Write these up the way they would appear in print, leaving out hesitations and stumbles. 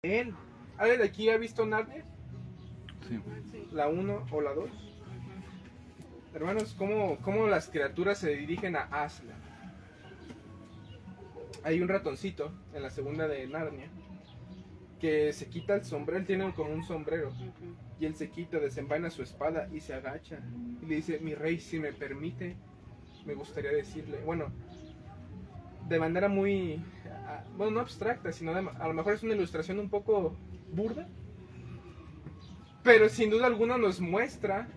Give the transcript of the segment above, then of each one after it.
él. ¿Alguien de aquí ha visto Narnia? Sí. ¿La 1 o la 2? Hermanos, ¿cómo las criaturas se dirigen a Aslan? Hay un ratoncito en la segunda de Narnia que se quita el sombrero, él tiene como un sombrero, y él se quita, desenvaina su espada y se agacha y le dice: mi rey, si me permite, me gustaría decirle, bueno, de manera muy, bueno, no abstracta, sino a lo mejor es una ilustración un poco burda, pero sin duda alguna nos muestra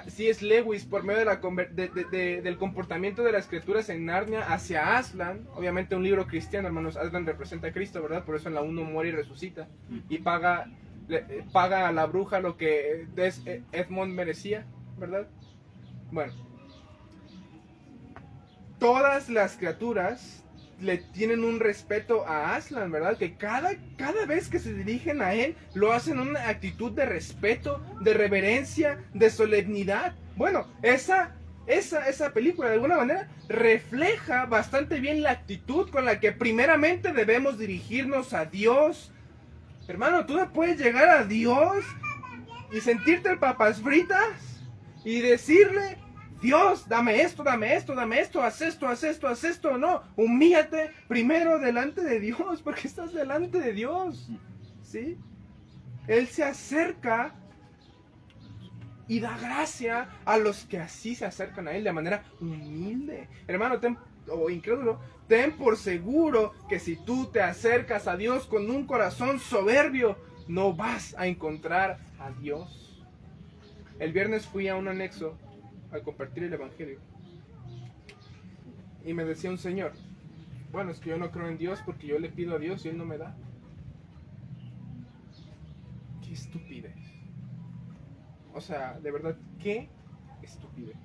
C.S. Lewis, por medio del comportamiento de las criaturas en Narnia hacia Aslan. Obviamente un libro cristiano, hermanos. Aslan representa a Cristo, ¿verdad? Por eso en la 1 muere y resucita y paga a la bruja lo que Edmund merecía, ¿verdad? Bueno, todas las criaturas le tienen un respeto a Aslan, ¿verdad? Que cada vez que se dirigen a él, lo hacen en una actitud de respeto, de reverencia, de solemnidad. Bueno, esa película de alguna manera refleja bastante bien la actitud con la que primeramente debemos dirigirnos a Dios. Hermano, tú no puedes llegar a Dios y sentirte el papas fritas y decirle: Dios, dame esto, haz esto, no, humíllate primero delante de Dios, porque estás delante de Dios, ¿sí? Él se acerca y da gracia a los que así se acercan a Él de manera humilde. Hermano, incrédulo, ten por seguro que si tú te acercas a Dios con un corazón soberbio, no vas a encontrar a Dios. El viernes fui a un anexo al compartir el evangelio y me decía un señor: bueno, es que yo no creo en Dios porque yo le pido a Dios y Él no me da. Qué estupidez. O sea, de verdad, qué estupidez.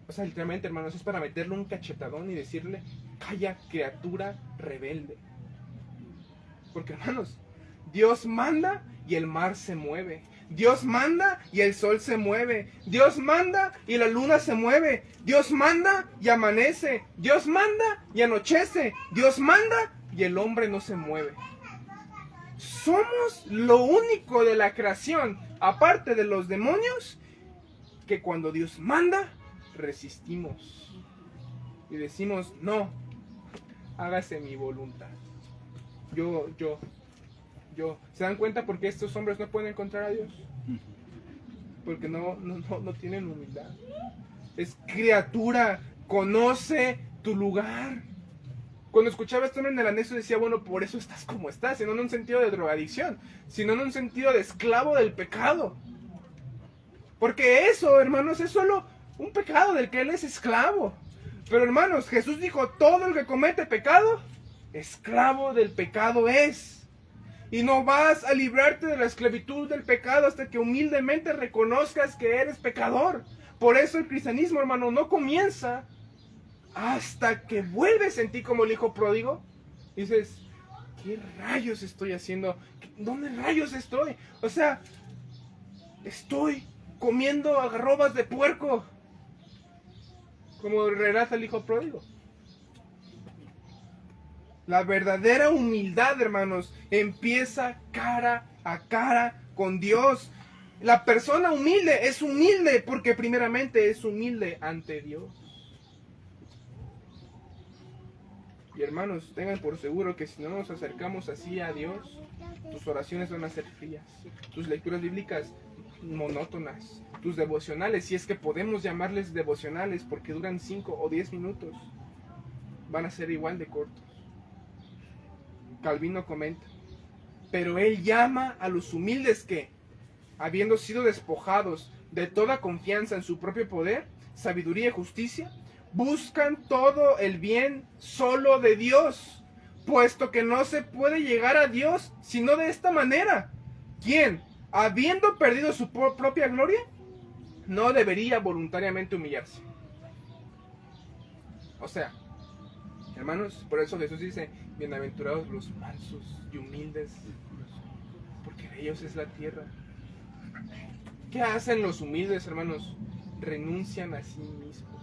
O sea, literalmente, hermanos, es para meterle un cachetadón y decirle: calla, criatura rebelde. Porque, hermanos, Dios manda y el mar se mueve. Dios manda y el sol se mueve. Dios manda y la luna se mueve. Dios manda y amanece. Dios manda y anochece. Dios manda y el hombre no se mueve. Somos lo único de la creación, aparte de los demonios, que cuando Dios manda, resistimos. Y decimos: no, hágase mi voluntad. Yo. ¿Se dan cuenta por qué estos hombres no pueden encontrar a Dios? Porque no tienen humildad. Es criatura, conoce tu lugar. Cuando escuchaba esto en el anexo decía: bueno, por eso estás como estás, y no en un sentido de drogadicción, sino en un sentido de esclavo del pecado. Porque eso, hermanos, es solo un pecado del que él es esclavo. Pero, hermanos, Jesús dijo: todo el que comete pecado, esclavo del pecado es. Y no vas a librarte de la esclavitud del pecado hasta que humildemente reconozcas que eres pecador. Por eso el cristianismo, hermano, no comienza hasta que vuelves en ti como el hijo pródigo. Dices: ¿qué rayos estoy haciendo? ¿Dónde rayos estoy? O sea, estoy comiendo algarrobas de puerco, como relata el hijo pródigo. La verdadera humildad, hermanos, empieza cara a cara con Dios. La persona humilde es humilde porque primeramente es humilde ante Dios. Y, hermanos, tengan por seguro que si no nos acercamos así a Dios, tus oraciones van a ser frías, tus lecturas bíblicas monótonas, tus devocionales, si es que podemos llamarles devocionales porque duran 5 o 10 minutos, van a ser igual de cortos. Calvino comenta: pero él llama a los humildes que, habiendo sido despojados de toda confianza en su propio poder, sabiduría y justicia, buscan todo el bien solo de Dios, puesto que no se puede llegar a Dios sino de esta manera. ¿Quién, habiendo perdido su propia gloria, no debería voluntariamente humillarse? O sea, hermanos, por eso Jesús dice: bienaventurados los mansos y humildes, porque de ellos es la tierra. ¿Qué hacen los humildes, hermanos? Renuncian a sí mismos.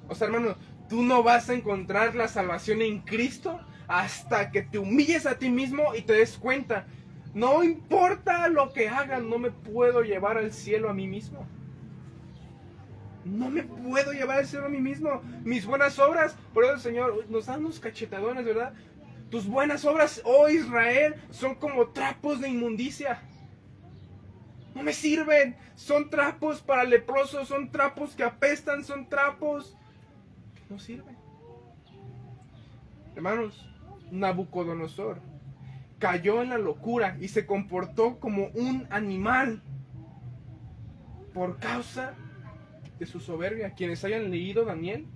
O sea, hermano, tú no vas a encontrar la salvación en Cristo hasta que te humilles a ti mismo y te des cuenta, no importa lo que hagan, no me puedo llevar al cielo a mí mismo. No me puedo llevar al cielo a mí mismo. Mis buenas obras, por eso el Señor nos da unos cachetadones, ¿verdad? Tus buenas obras, oh Israel, son como trapos de inmundicia. No me sirven. Son trapos para leprosos, son trapos que apestan, son trapos que no sirven. Hermanos, Nabucodonosor cayó en la locura y se comportó como un animal por causa de su soberbia. Quienes hayan leído Daniel,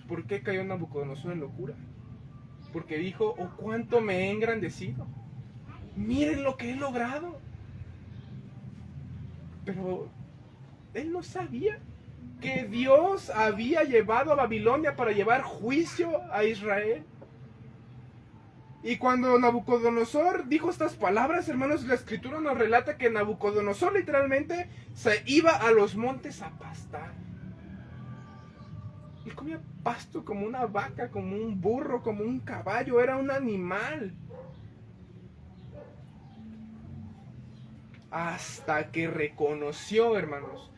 ¿por qué cayó Nabucodonosor en locura? Porque dijo, oh, cuánto me he engrandecido, miren lo que he logrado. Pero él no sabía que Dios había llevado a Babilonia para llevar juicio a Israel. Y cuando Nabucodonosor dijo estas palabras, hermanos, la escritura nos relata que Nabucodonosor literalmente se iba a los montes a pastar. Él comía pasto como una vaca, como un burro, como un caballo, era un animal. Hasta que reconoció, hermanos,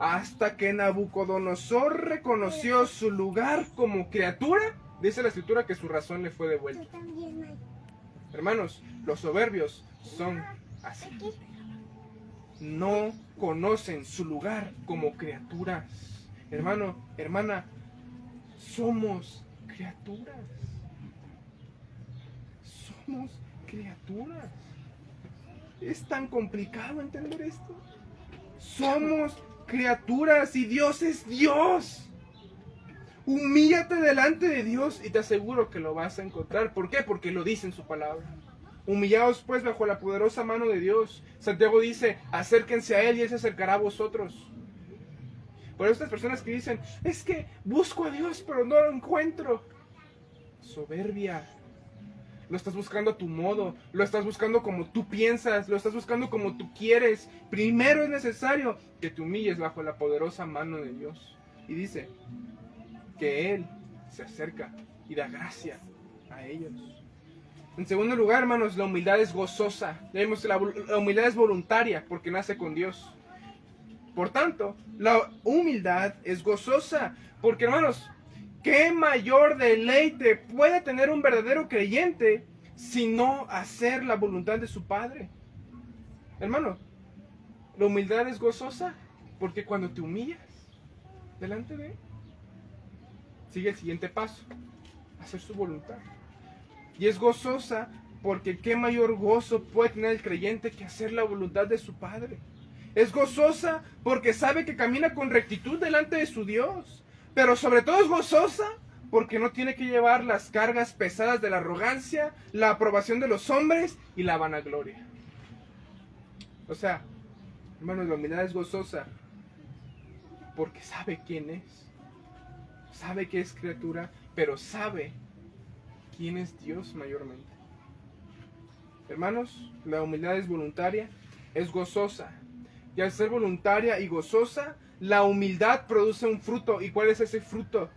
hasta que Nabucodonosor reconoció su lugar como criatura, dice la escritura que su razón le fue devuelta. Hermanos, los soberbios son así. No conocen su lugar como criaturas. Hermano, hermana, somos criaturas. Somos criaturas. ¿Es tan complicado entender esto? Somos criaturas y Dios es Dios. Humíllate delante de Dios y te aseguro que lo vas a encontrar. ¿Por qué? Porque lo dice en su palabra. Humillaos pues bajo la poderosa mano de Dios. Santiago dice, acérquense a Él y Él se acercará a vosotros. Por estas personas que dicen, es que busco a Dios pero no lo encuentro. Soberbia. Lo estás buscando a tu modo, lo estás buscando como tú piensas, lo estás buscando como tú quieres. Primero es necesario que te humilles bajo la poderosa mano de Dios. Y dice que Él se acerca y da gracia a ellos. En segundo lugar, hermanos, la humildad es gozosa. Vemos que la humildad es voluntaria porque nace con Dios. Por tanto, la humildad es gozosa porque, hermanos, ¿qué mayor deleite puede tener un verdadero creyente sino hacer la voluntad de su Padre? Hermano, la humildad es gozosa porque cuando te humillas delante de Él, sigue el siguiente paso, hacer su voluntad. Y es gozosa porque qué mayor gozo puede tener el creyente que hacer la voluntad de su Padre. Es gozosa porque sabe que camina con rectitud delante de su Dios. Pero sobre todo es gozosa porque no tiene que llevar las cargas pesadas de la arrogancia, la aprobación de los hombres y la vanagloria. O sea, hermanos, la humildad es gozosa porque sabe quién es. Sabe que es criatura, pero sabe quién es Dios mayormente. Hermanos, la humildad es voluntaria, es gozosa. Y al ser voluntaria y gozosa, la humildad produce un fruto. ¿Y cuál es ese fruto?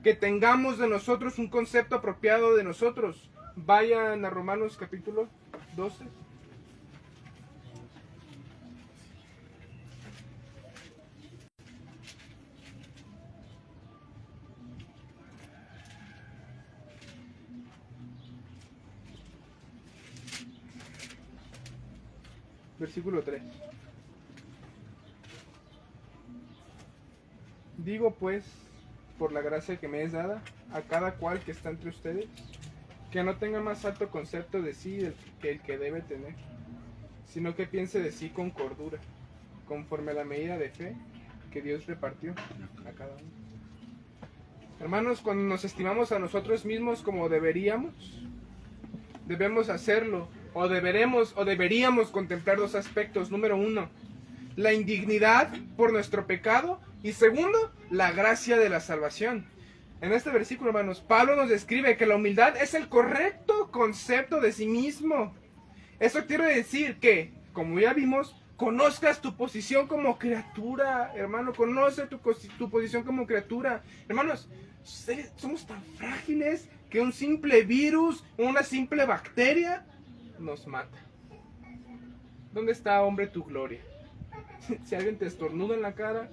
Que tengamos de nosotros un concepto apropiado de nosotros. Vayan a Romanos capítulo 12. Versículo 3. Digo pues, por la gracia que me es dada, a cada cual que está entre ustedes, que no tenga más alto concepto de sí que el que debe tener, sino que piense de sí con cordura, conforme a la medida de fe que Dios repartió a cada uno. Hermanos, cuando nos estimamos a nosotros mismos como deberíamos, debemos hacerlo, o deberíamos contemplar dos aspectos. Número uno, la indignidad por nuestro pecado, y segundo, la gracia de la salvación. En este versículo, hermanos, Pablo nos describe que la humildad es el correcto concepto de sí mismo. Eso quiere decir que, como ya vimos, conozcas tu posición como criatura, hermano, conoce tu posición como criatura. Hermanos, somos tan frágiles que un simple virus, una simple bacteria nos mata. ¿Dónde está, hombre, tu gloria? Si alguien te estornuda en la cara,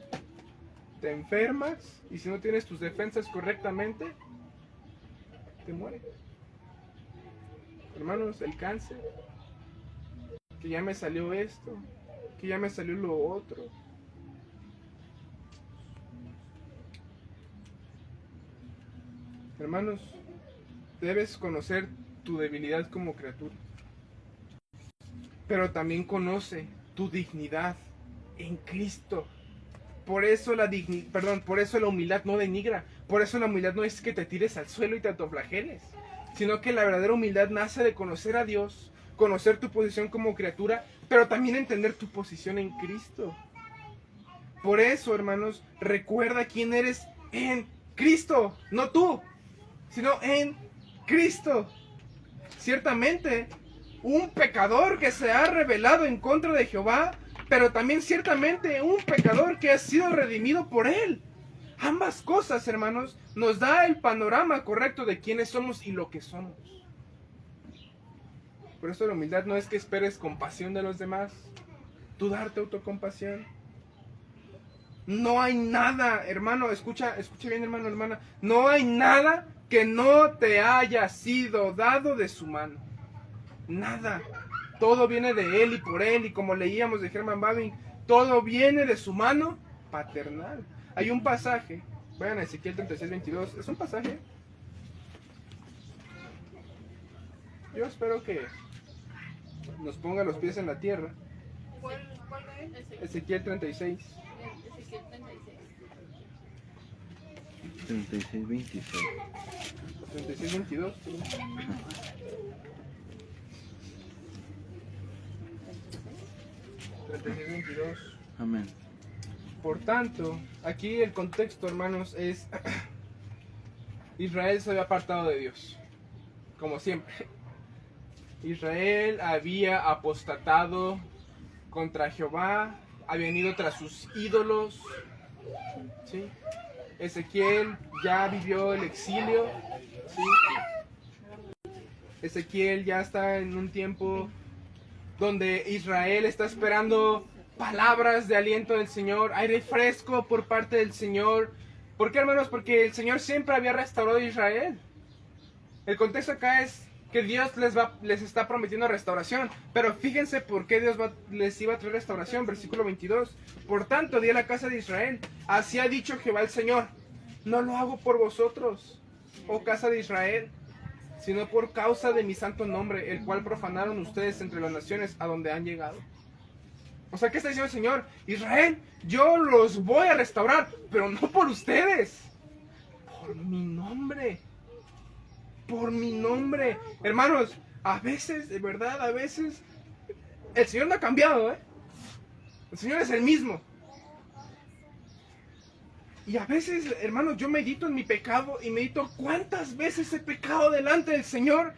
te enfermas, y si no tienes tus defensas correctamente, te mueres. Hermanos, el cáncer, que ya me salió esto, que ya me salió lo otro. Hermanos, debes conocer tu debilidad como criatura, pero también conoce tu dignidad en Cristo. Por eso por eso la humildad no denigra. Por eso la humildad no es que te tires al suelo y te autoflageles, sino que la verdadera humildad nace de conocer a Dios, conocer tu posición como criatura, pero también entender tu posición en Cristo. Por eso, hermanos, recuerda quién eres en Cristo, no tú, sino en Cristo. Ciertamente, un pecador que se ha rebelado en contra de Jehová, pero también ciertamente un pecador que ha sido redimido por Él. Ambas cosas, hermanos, nos da el panorama correcto de quiénes somos y lo que somos. Por eso la humildad no es que esperes compasión de los demás, tú darte autocompasión. No hay nada, hermano, escucha bien, hermano, hermana, no hay nada que no te haya sido dado de su mano. Nada. Todo viene de Él y por Él, y como leíamos de Herman Bavinck, todo viene de su mano paternal. Hay un pasaje, vayan a Ezequiel 36:22, es un pasaje. Yo espero que nos ponga los pies en la tierra. ¿Cuál es? Ezequiel 36. Ezequiel 36. 36:26. 36:22. 36:22. Amén. Por tanto, aquí el contexto, hermanos, es Israel se había apartado de Dios, como siempre. Israel había apostatado contra Jehová, habían ido tras sus ídolos, ¿sí? Ezequiel ya vivió el exilio, ¿sí? Ezequiel ya está en un tiempo donde Israel está esperando palabras de aliento del Señor, aire fresco por parte del Señor. ¿Por qué, hermanos? Porque el Señor siempre había restaurado a Israel. El contexto acá es que Dios les está prometiendo restauración, pero fíjense por qué Dios les iba a traer restauración. Versículo 22. Por tanto, di a la casa de Israel, así ha dicho Jehová el Señor, no lo hago por vosotros, oh casa de Israel, sino por causa de mi santo nombre, el cual profanaron ustedes entre las naciones a donde han llegado. O sea, ¿qué está diciendo el Señor? Israel, yo los voy a restaurar, pero no por ustedes, por mi nombre. Por mi nombre. Hermanos, a veces, de verdad, a veces, el Señor no ha cambiado, ¿eh? El Señor es el mismo. Y a veces, hermanos, yo medito en mi pecado y medito cuántas veces he pecado delante del Señor.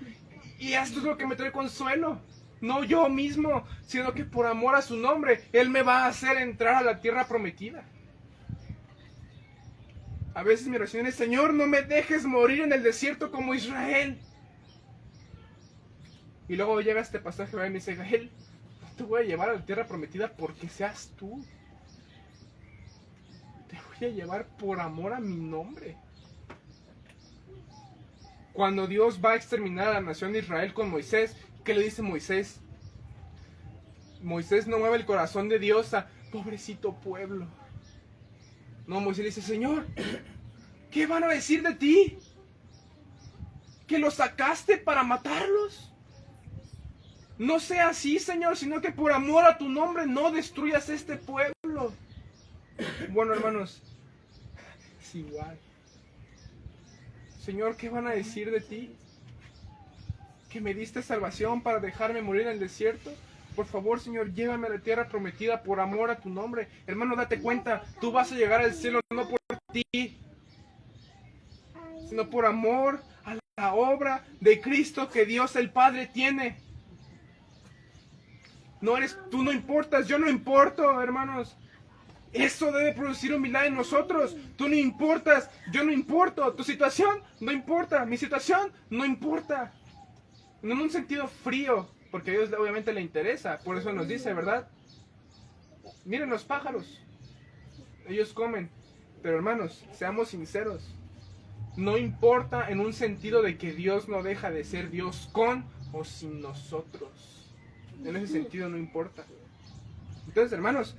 Y esto es lo que me trae consuelo. No yo mismo, sino que por amor a su nombre, Él me va a hacer entrar a la tierra prometida. A veces mi oración es, Señor, no me dejes morir en el desierto como Israel. Y luego llega este pasaje y me dice, Gael, no te voy a llevar a la tierra prometida porque seas tú. Te voy a llevar por amor a mi nombre. Cuando Dios va a exterminar a la nación de Israel con Moisés, ¿qué le dice Moisés? Moisés no mueve el corazón de Dios a pobrecito pueblo. No, Moisés le dice, Señor, ¿qué van a decir de ti? ¿Que los sacaste para matarlos? No sea así, Señor, sino que por amor a tu nombre no destruyas este pueblo. Bueno, hermanos, es igual. Señor, ¿qué van a decir de ti? ¿Que me diste salvación para dejarme morir en el desierto? Por favor, Señor, llévame a la tierra prometida por amor a tu nombre. Hermano, date cuenta, tú vas a llegar al cielo no por ti, sino por amor a la obra de Cristo que Dios el Padre tiene. Tú no importas, yo no importo, hermanos. Eso debe producir humildad en nosotros. Tú no importas, yo no importo, tu situación no importa, mi situación no importa. No en un sentido frío, porque a Dios obviamente le interesa, por eso nos dice, ¿verdad? Miren los pájaros, ellos comen, pero hermanos, seamos sinceros, no importa en un sentido de que Dios no deja de ser Dios con o sin nosotros. En ese sentido no importa. Entonces, hermanos,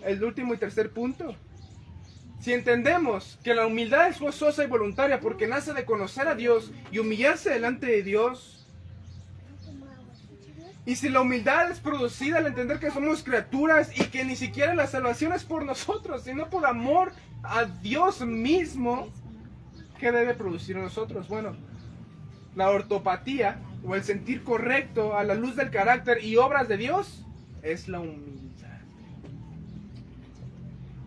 el último y tercer punto. Si entendemos que la humildad es gozosa y voluntaria porque nace de conocer a Dios y humillarse delante de Dios, y si la humildad es producida al entender que somos criaturas y que ni siquiera la salvación es por nosotros, sino por amor a Dios mismo, ¿qué debe producir en nosotros? Bueno, la ortopatía o el sentir correcto a la luz del carácter y obras de Dios es la humildad.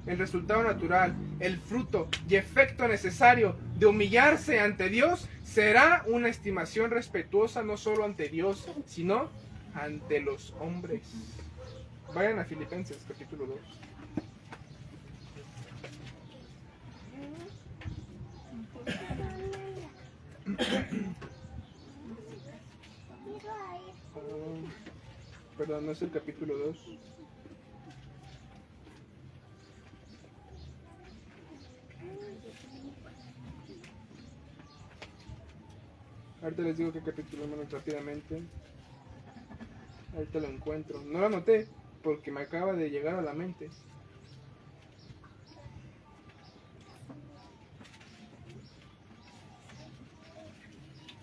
El resultado natural, el fruto y efecto necesario de humillarse ante Dios será una estimación respetuosa no solo ante Dios, sino ante los hombres. Vayan a Filipenses capítulo 2. Perdón, no es el capítulo 2. Ahorita les digo qué capítulo, hermanos, rápidamente. Ahorita lo encuentro. No lo anoté porque me acaba de llegar a la mente.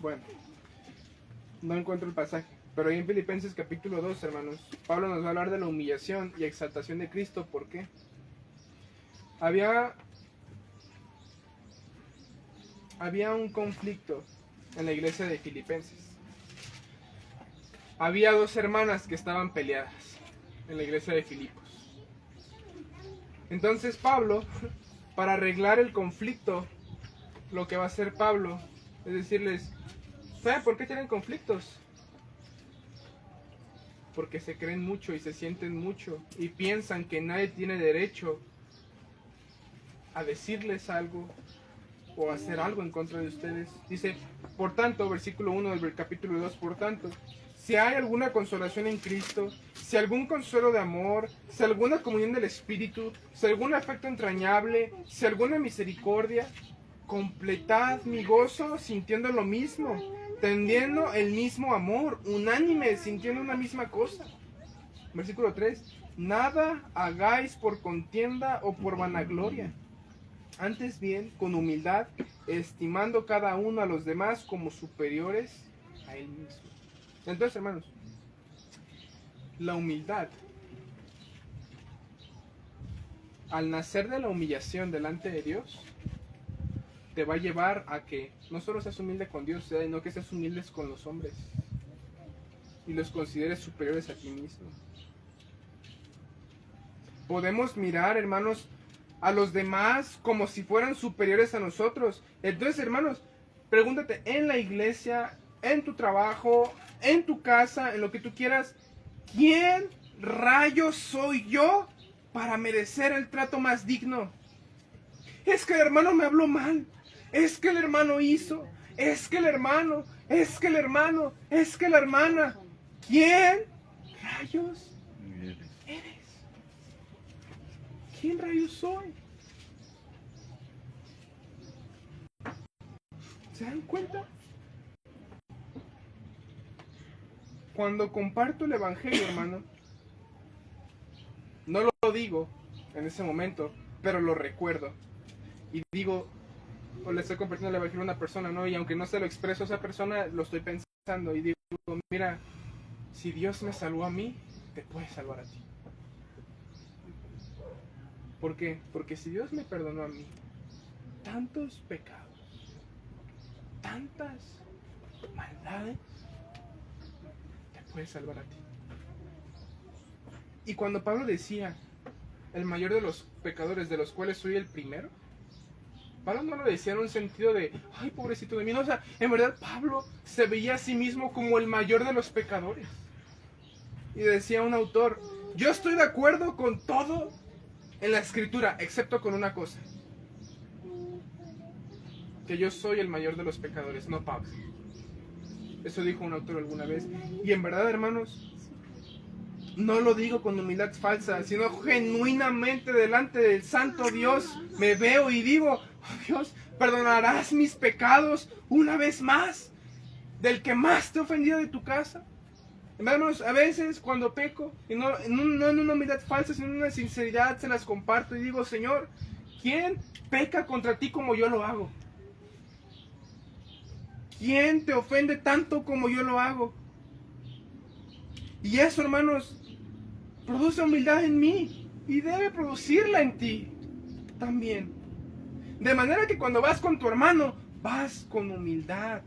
Bueno, no encuentro el pasaje. Pero ahí en Filipenses capítulo 2, hermanos, Pablo nos va a hablar de la humillación y exaltación de Cristo. ¿Por qué? Había un conflicto en la iglesia de Filipenses. Había dos hermanas que estaban peleadas en la iglesia de Filipos. Entonces Pablo, para arreglar el conflicto, lo que va a hacer Pablo es decirles, ¿saben por qué tienen conflictos? Porque se creen mucho y se sienten mucho y piensan que nadie tiene derecho a decirles algo o hacer algo en contra de ustedes. Dice, por tanto, versículo 1 del capítulo 2, por tanto, si hay alguna consolación en Cristo, si algún consuelo de amor, si alguna comunión del Espíritu, si algún afecto entrañable, si alguna misericordia, completad mi gozo sintiendo lo mismo, tendiendo el mismo amor, unánime, sintiendo una misma cosa. Versículo 3, nada hagáis por contienda o por vanagloria, antes bien con humildad, estimando cada uno a los demás como superiores a él mismo. Entonces, hermanos, la humildad, al nacer de la humillación delante de Dios, te va a llevar a que no solo seas humilde con Dios, sino que seas humildes con los hombres y los consideres superiores a ti mismo. Podemos mirar, hermanos, a los demás como si fueran superiores a nosotros. Entonces, hermanos, pregúntate en la iglesia, en tu trabajo, en tu casa, en lo que tú quieras, ¿quién rayos soy yo para merecer el trato más digno? Es que el hermano me habló mal, es que el hermano hizo, es que el hermano, es que el hermano, es que la hermana. ¿Quién rayos eres? ¿Quién rayos soy? ¿Se dan cuenta? Cuando comparto el evangelio, hermano, no lo digo en ese momento, pero lo recuerdo. Y digo, o le estoy compartiendo el evangelio a una persona, ¿no? Y aunque no se lo expreso a esa persona, lo estoy pensando. Y digo, mira, si Dios me salvó a mí, te puede salvar a ti. ¿Por qué? Porque si Dios me perdonó a mí tantos pecados, tantas maldades, puede salvar a ti. Y cuando Pablo decía el mayor de los pecadores, de los cuales soy el primero, Pablo no lo decía en un sentido de ay, pobrecito de mí, no, o sea, en verdad Pablo se veía a sí mismo como el mayor de los pecadores. Y decía un autor, yo estoy de acuerdo con todo en la escritura, excepto con una cosa: que yo soy el mayor de los pecadores, no Pablo. Eso dijo un autor alguna vez. Y en verdad, hermanos, no lo digo con humildad falsa, sino genuinamente delante del santo Dios. Me veo y digo: oh Dios, ¿perdonarás mis pecados una vez más? Del que más te ofendió de tu casa. Hermanos, a veces cuando peco, y no en una humildad falsa, sino en una sinceridad, se las comparto y digo: Señor, ¿quién peca contra ti como yo lo hago? ¿Quién te ofende tanto como yo lo hago? Y eso, hermanos, produce humildad en mí y debe producirla en ti también. De manera que cuando vas con tu hermano, vas con humildad.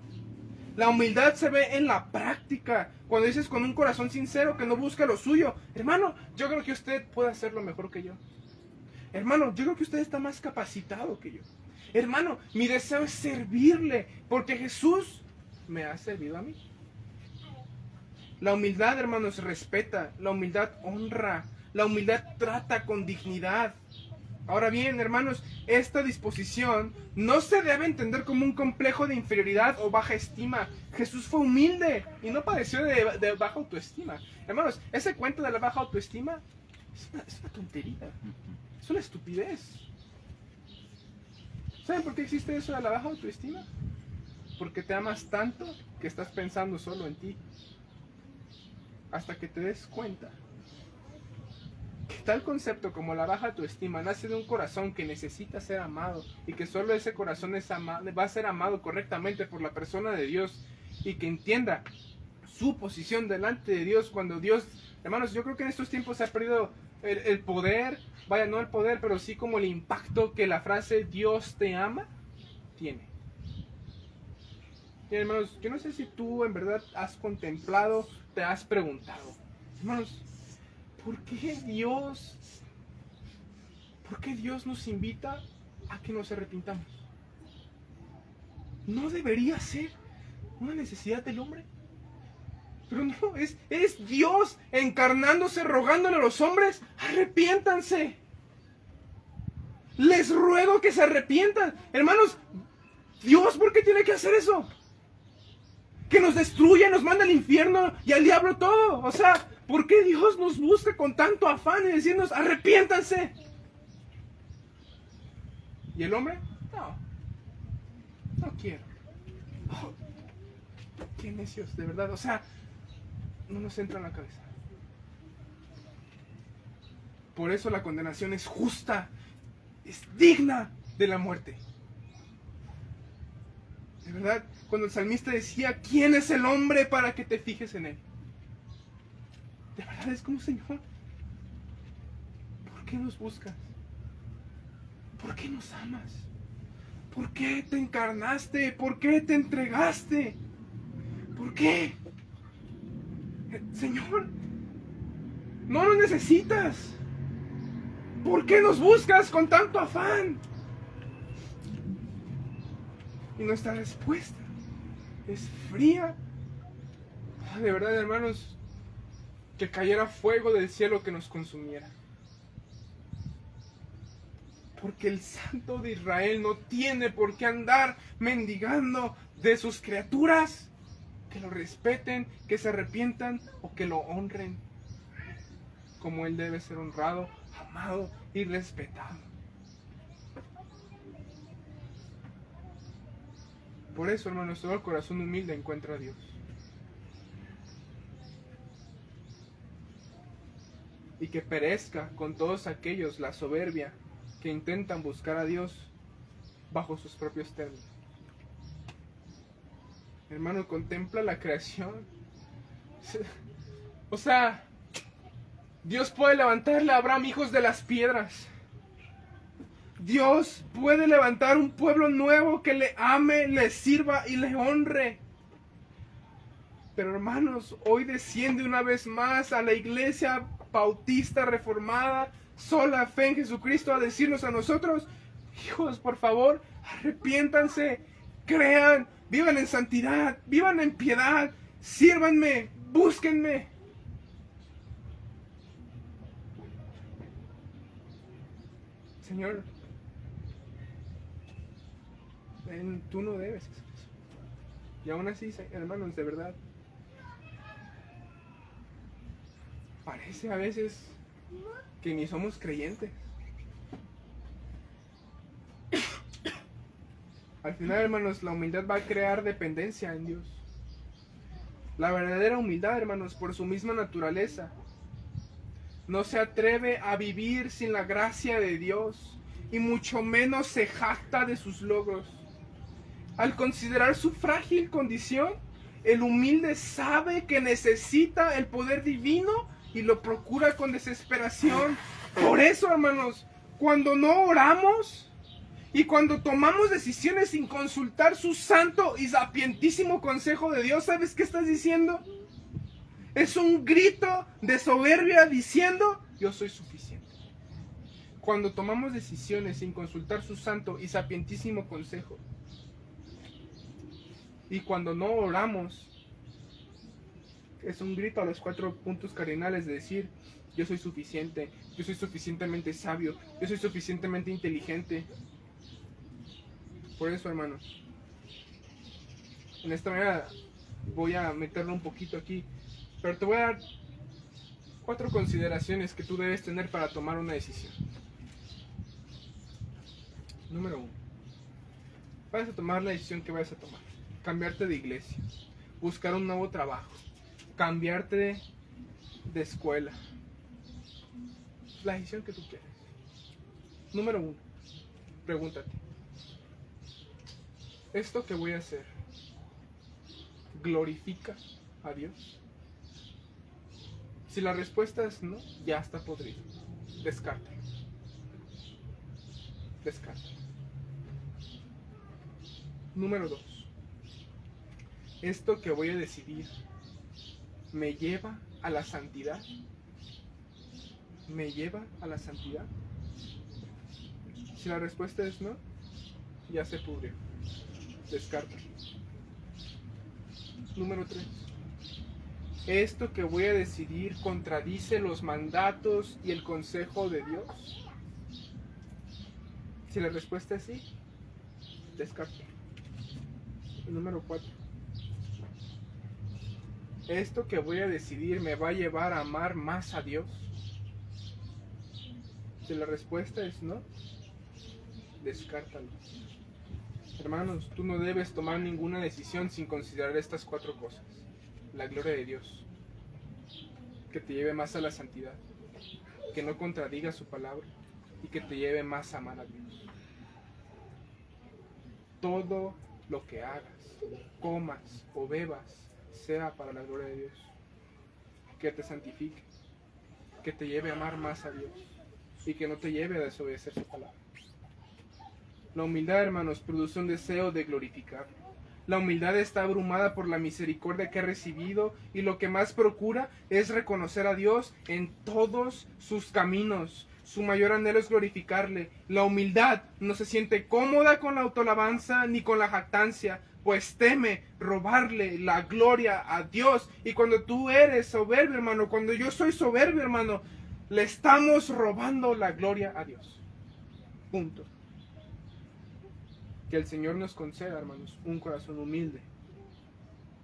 La humildad se ve en la práctica. Cuando dices con un corazón sincero que no busca lo suyo: hermano, yo creo que usted puede hacerlo mejor que yo. Hermano, yo creo que usted está más capacitado que yo. Hermano, mi deseo es servirle, porque Jesús me ha servido a mí. La humildad, hermanos, respeta. La humildad honra. La humildad trata con dignidad. Ahora bien, hermanos, esta disposición no se debe entender como un complejo de inferioridad o baja estima. Jesús fue humilde y no padeció de baja autoestima. Hermanos, ese cuento de la baja autoestima es una tontería. Es una estupidez. ¿Saben por qué existe eso de la baja autoestima? Porque te amas tanto que estás pensando solo en ti. Hasta que te des cuenta que tal concepto como la baja autoestima nace de un corazón que necesita ser amado, y que solo ese corazón va a ser amado correctamente por la persona de Dios, y que entienda su posición delante de Dios. Cuando Dios, hermanos, yo creo que en estos tiempos se ha perdido el poder, vaya, no el poder, pero sí como el impacto que la frase Dios te ama tiene. Y hermanos, yo no sé si tú en verdad has contemplado, te has preguntado: hermanos, ¿por qué Dios nos invita a que nos arrepintamos? ¿No debería ser una necesidad del hombre? Pero no, es Dios encarnándose, rogándole a los hombres: arrepiéntanse. Les ruego que se arrepientan. Hermanos, ¿Dios por qué tiene que hacer eso? Que nos destruya, nos manda al infierno y al diablo todo. O sea, ¿por qué Dios nos busca con tanto afán y decirnos: arrepiéntanse? ¿Y el hombre? No quiero. Oh, qué necios, de verdad. O sea, no nos entra en la cabeza. Por eso la condenación es justa, es digna de la muerte. De verdad, cuando el salmista decía: ¿quién es el hombre para que te fijes en él? De verdad es como: Señor, ¿por qué nos buscas? ¿Por qué nos amas? ¿Por qué te encarnaste? ¿Por qué te entregaste? ¿Por qué? Señor, no lo necesitas. ¿Por qué nos buscas con tanto afán? Y nuestra respuesta es fría. De verdad, hermanos, que cayera fuego del cielo que nos consumiera. Porque el Santo de Israel no tiene por qué andar mendigando de sus criaturas que lo respeten, que se arrepientan o que lo honren, como Él debe ser honrado, amado y respetado. Por eso, hermanos, todo el corazón humilde encuentra a Dios. Y que perezca con todos aquellos la soberbia que intentan buscar a Dios bajo sus propios términos. Hermano, contempla la creación. O sea, Dios puede levantarle a Abraham hijos de las piedras. Dios puede levantar un pueblo nuevo que le ame, le sirva y le honre. Pero hermanos, hoy desciende una vez más a la iglesia bautista reformada, sola fe en Jesucristo, a decirnos a nosotros: hijos, por favor, arrepiéntanse, crean, vivan en santidad, vivan en piedad, sírvanme, búsquenme. Señor, tú no debes hacer eso. Y aún así, hermanos, de verdad, parece a veces que ni somos creyentes. Al final, hermanos, la humildad va a crear dependencia en Dios. La verdadera humildad, hermanos, por su misma naturaleza, no se atreve a vivir sin la gracia de Dios y mucho menos se jacta de sus logros. Al considerar su frágil condición, el humilde sabe que necesita el poder divino y lo procura con desesperación. Por eso, hermanos, cuando no oramos y cuando tomamos decisiones sin consultar su santo y sapientísimo consejo de Dios, ¿sabes qué estás diciendo? Es un grito de soberbia diciendo, yo soy suficiente. Cuando tomamos decisiones sin consultar su santo y sapientísimo consejo, y cuando no oramos, es un grito a los 4 puntos cardinales de decir, yo soy suficiente, yo soy suficientemente sabio, yo soy suficientemente inteligente. Por eso, hermanos, en esta manera voy a meterlo un poquito aquí, pero te voy a dar 4 consideraciones que tú debes tener para tomar una decisión. Número 1. Vas a tomar la decisión que vas a tomar. Cambiarte de iglesia, buscar un nuevo trabajo, cambiarte de escuela. La decisión que tú quieres. Número 1. Pregúntate, ¿esto que voy a hacer glorifica a Dios? Si la respuesta es no, ya está podrido. Descártalo. Descártalo. Número 2. ¿Esto que voy a decidir me lleva a la santidad? ¿Me lleva a la santidad? Si la respuesta es no, ya se pudrió. Descártalo. Número 3. ¿Esto que voy a decidir contradice los mandatos y el consejo de Dios? Si la respuesta es sí, descártalo. Número 4. ¿Esto que voy a decidir me va a llevar a amar más a Dios? Si la respuesta es no, descártalo. Hermanos, tú no debes tomar ninguna decisión sin considerar estas 4 cosas. La gloria de Dios, que te lleve más a la santidad, que no contradiga su palabra y que te lleve más a amar a Dios. Todo lo que hagas, comas o bebas, sea para la gloria de Dios, que te santifique, que te lleve a amar más a Dios y que no te lleve a desobedecer su palabra. La humildad, hermanos, produce un deseo de glorificarlo. La humildad está abrumada por la misericordia que ha recibido y lo que más procura es reconocer a Dios en todos sus caminos. Su mayor anhelo es glorificarle. La humildad no se siente cómoda con la autoalabanza ni con la jactancia, pues teme robarle la gloria a Dios. Y cuando tú eres soberbio, hermano, cuando yo soy soberbio, hermano, le estamos robando la gloria a Dios. Punto. Que el Señor nos conceda, hermanos, un corazón humilde